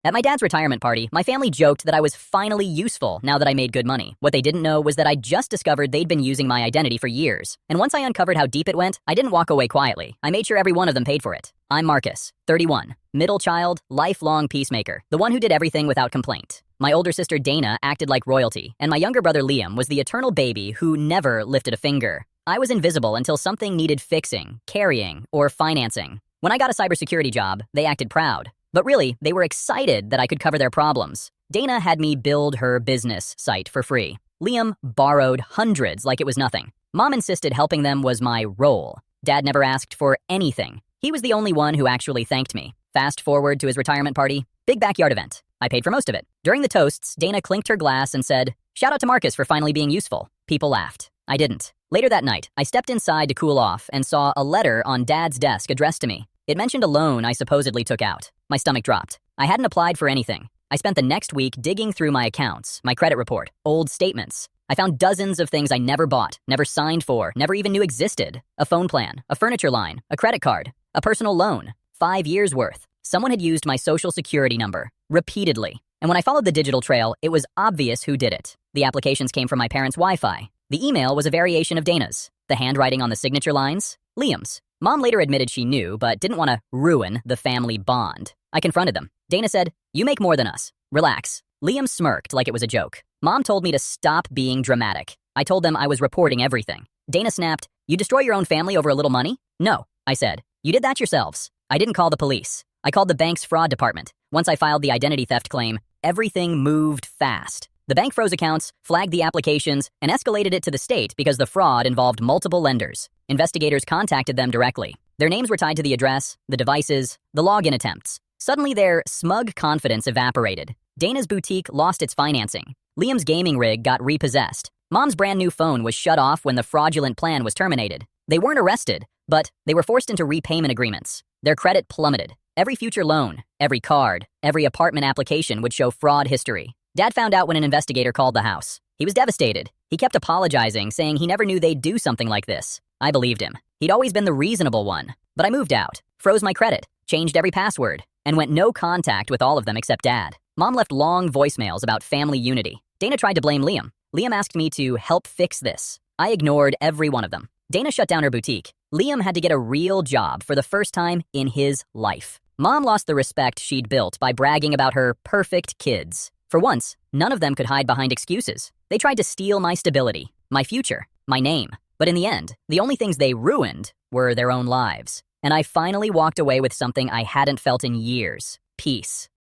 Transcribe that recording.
At my dad's retirement party, my family joked that I was finally useful now that I made good money. What they didn't know was that I just discovered they'd been using my identity for years. And once I uncovered how deep it went, I didn't walk away quietly. I made sure every one of them paid for it. I'm Marcus, 31, middle child, lifelong peacemaker, the one who did everything without complaint. My older sister Dana acted like royalty, and my younger brother Liam was the eternal baby who never lifted a finger. I was invisible until something needed fixing, carrying, or financing. When I got a cybersecurity job, they acted proud. But really, they were excited that I could cover their problems. Dana had me build her business site for free. Liam borrowed hundreds like it was nothing. Mom insisted helping them was my role. Dad never asked for anything. He was the only one who actually thanked me. Fast forward to his retirement party. Big backyard event. I paid for most of it. During the toasts, Dana clinked her glass and said, "Shout out to Marcus for finally being useful." People laughed. I didn't. Later that night, I stepped inside to cool off and saw a letter on Dad's desk addressed to me. It mentioned a loan I supposedly took out. My stomach dropped. I hadn't applied for anything. I spent the next week digging through my accounts, my credit report, old statements. I found dozens of things I never bought, never signed for, never even knew existed. A phone plan, a furniture line, a credit card, a personal loan, 5 years worth. Someone had used my social security number, repeatedly. And when I followed the digital trail, it was obvious who did it. The applications came from my parents' Wi-Fi. The email was a variation of Dana's. The handwriting on the signature lines, Liam's. Mom later admitted she knew, but didn't want to ruin the family bond. I confronted them. Dana said, "You make more than us. Relax." Liam smirked like it was a joke. Mom told me to stop being dramatic. I told them I was reporting everything. Dana snapped, "You destroy your own family over a little money?" "No," I said. "You did that yourselves." I didn't call the police. I called the bank's fraud department. Once I filed the identity theft claim, everything moved fast. The bank froze accounts, flagged the applications, and escalated it to the state because the fraud involved multiple lenders. Investigators contacted them directly. Their names were tied to the address, the devices, the login attempts. Suddenly their smug confidence evaporated. Dana's boutique lost its financing. Liam's gaming rig got repossessed. Mom's brand new phone was shut off when the fraudulent plan was terminated. They weren't arrested, but they were forced into repayment agreements. Their credit plummeted. Every future loan, every card, every apartment application would show fraud history. Dad found out when an investigator called the house. He was devastated. He kept apologizing, saying he never knew they'd do something like this. I believed him. He'd always been the reasonable one. But I moved out, froze my credit, changed every password, and went no contact with all of them except Dad. Mom left long voicemails about family unity. Dana tried to blame Liam. Liam asked me to help fix this. I ignored every one of them. Dana shut down her boutique. Liam had to get a real job for the first time in his life. Mom lost the respect she'd built by bragging about her perfect kids. For once, none of them could hide behind excuses. They tried to steal my stability, my future, my name. But in the end, the only things they ruined were their own lives. And I finally walked away with something I hadn't felt in years: peace.